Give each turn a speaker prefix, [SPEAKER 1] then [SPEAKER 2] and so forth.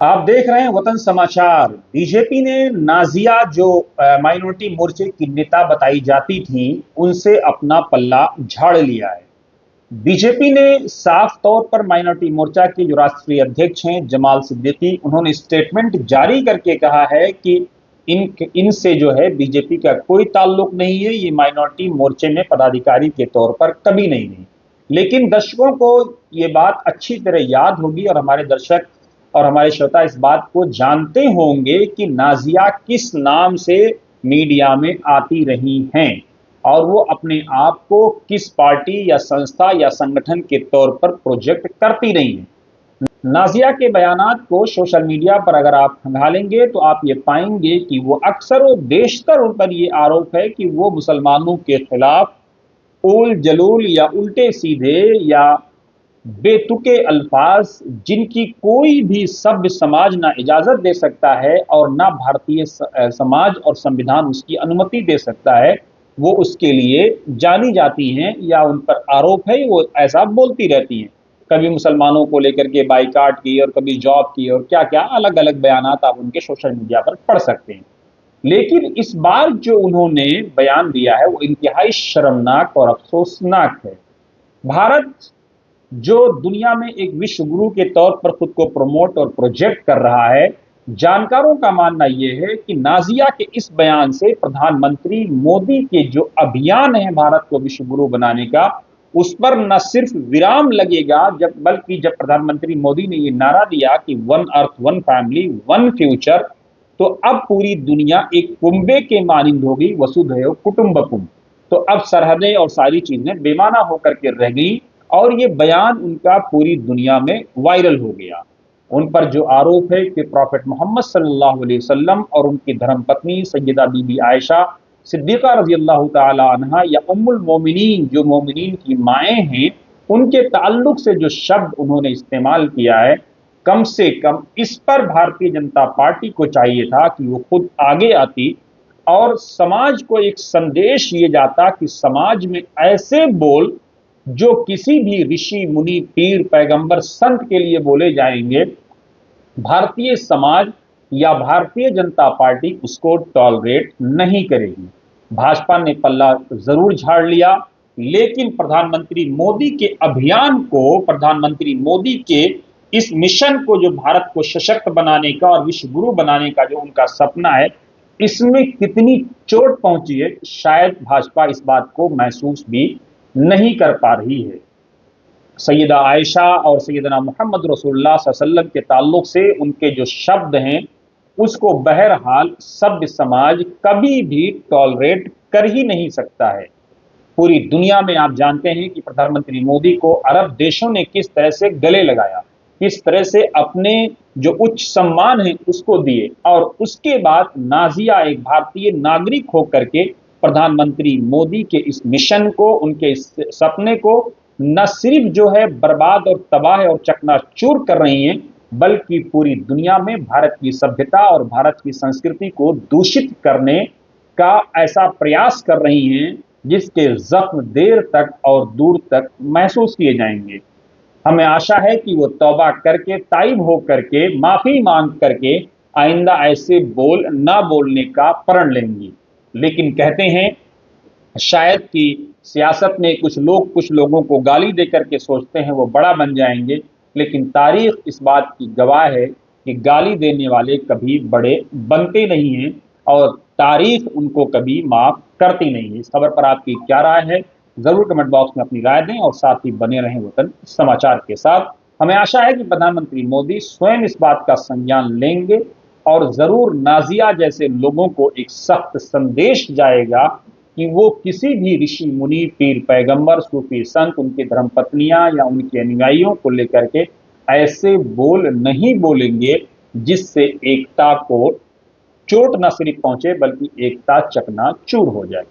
[SPEAKER 1] आप देख रहे हैं वतन समाचार। बीजेपी ने नाजिया जो माइनॉरिटी मोर्चे की नेता बताई जाती थी, उनसे अपना पल्ला झाड़ लिया है। बीजेपी ने साफ तौर पर माइनॉरिटी मोर्चा के जो राष्ट्रीय अध्यक्ष हैं जमाल सिद्दीकी, उन्होंने स्टेटमेंट जारी करके कहा है कि इनसे जो है बीजेपी का कोई ताल्लुक नहीं है, ये माइनॉरिटी मोर्चे में पदाधिकारी के तौर पर कभी नहीं रही। लेकिन दर्शकों को ये बात अच्छी तरह याद होगी और हमारे दर्शक और हमारे श्रोता इस बात को जानते होंगे कि नाजिया किस नाम से मीडिया में आती रही हैं और वो अपने आप को किस पार्टी या संस्था या संगठन के तौर पर प्रोजेक्ट करती रही हैं। नाजिया के बयानात को सोशल मीडिया पर अगर आप खंगालेंगे तो आप ये पाएंगे कि वो अक्सर और बेशतर उन पर ये आरोप है कि वो मुसलमानों के खिलाफ उल जलूल या उल्टे सीधे या बेतुके अल्फाज, जिनकी कोई भी सभ्य समाज ना इजाजत दे सकता है और ना भारतीय समाज और संविधान उसकी अनुमति दे सकता है, वो उसके लिए जानी जाती हैं या उन पर आरोप है वो ऐसा बोलती रहती हैं। कभी मुसलमानों को लेकर के बाइकाट की और कभी जॉब की और क्या क्या अलग अलग बयानात आप उनके सोशल मीडिया पर पढ़ सकते हैं। लेकिन इस बार जो उन्होंने बयान दिया है वो इंतहाई शर्मनाक और अफसोसनाक है। भारत जो दुनिया में एक विश्व गुरु के तौर पर खुद को प्रमोट और प्रोजेक्ट कर रहा है, जानकारों का मानना यह है कि नाजिया के इस बयान से प्रधानमंत्री मोदी के जो अभियान है भारत को विश्व गुरु बनाने का, उस पर न सिर्फ विराम लगेगा बल्कि जब प्रधानमंत्री मोदी ने यह नारा दिया कि one earth one family one future, तो अब पूरी दुनिया एक कुंबे के मानिंद होगी, वसुधैव कुटुंबकम। तो अब सरहदें और सारी चीजें बेमाना होकर के रह गई और ये बयान उनका पूरी दुनिया में वायरल हो गया। उन पर जो आरोप है कि प्रॉफेट मोहम्मद सल्लल्लाहु अलैहि वसल्लम और उनकी धर्मपत्नी सैयदा बीबी आयशा सिद्दीका रजी अल्लाह तआला अन्हा या उम्मुल मोमिनीन, जो मोमिनीन की माएँ हैं, उनके ताल्लुक से जो शब्द उन्होंने इस्तेमाल किया है, कम से कम इस पर भारतीय जनता पार्टी को चाहिए था कि वो खुद आगे आती और समाज को एक संदेश ये जाता कि समाज में ऐसे बोल जो किसी भी ऋषि मुनि पीर पैगंबर संत के लिए बोले जाएंगे, भारतीय समाज या भारतीय जनता पार्टी उसको टॉलरेट नहीं करेगी। भाजपा ने पल्ला जरूर झाड़ लिया, लेकिन प्रधानमंत्री मोदी के अभियान को, प्रधानमंत्री मोदी के इस मिशन को, जो भारत को सशक्त बनाने का और विश्व गुरु बनाने का जो उनका सपना है, इसमें कितनी चोट पहुंची है शायद भाजपा इस बात को महसूस भी नहीं कर पा रही है। सैयदा आयशा और सैयदना मोहम्मद रसूलुल्लाह सल्लल्लाहु अलैहि वसल्लम के ताल्लुक से उनके जो शब्द हैं, उसको बहरहाल सभ्य समाज कभी भी टॉलरेट कर ही नहीं सकता है। पूरी दुनिया में आप जानते हैं कि प्रधानमंत्री मोदी को अरब देशों ने किस तरह से गले लगाया, किस तरह से अपने जो उच्च सम्मान है उसको दिए, और उसके बाद नाजिया एक भारतीय नागरिक होकर के प्रधानमंत्री मोदी के इस मिशन को, उनके इस सपने को न सिर्फ जो है बर्बाद और तबाह और चकनाचूर कर रही हैं, बल्कि पूरी दुनिया में भारत की सभ्यता और भारत की संस्कृति को दूषित करने का ऐसा प्रयास कर रही हैं जिसके जख्म देर तक और दूर तक महसूस किए जाएंगे। हमें आशा है कि वो तौबा करके, ताइब हो करके, माफी मांग करके आइंदा ऐसे बोल ना बोलने का प्रण लेंगी। लेकिन कहते हैं शायद कि सियासत में कुछ लोगों को गाली देकर के सोचते हैं वो बड़ा बन जाएंगे, लेकिन तारीख इस बात की गवाह है कि गाली देने वाले कभी बड़े बनते नहीं हैं और तारीख उनको कभी माफ करती नहीं है। इस खबर पर आपकी क्या राय है, जरूर कमेंट बॉक्स में अपनी राय दें और साथ ही बने रहें वतन समाचार के साथ। हमें आशा है कि प्रधानमंत्री मोदी स्वयं इस बात का संज्ञान लेंगे और जरूर नाजिया जैसे लोगों को एक सख्त संदेश जाएगा कि वो किसी भी ऋषि मुनि पीर पैगंबर सूफी संत, उनकी धर्मपत्नियां या उनके अनुयायियों को लेकर के ऐसे बोल नहीं बोलेंगे जिससे एकता को चोट न सिर्फ पहुंचे बल्कि एकता चकनाचूर हो जाए।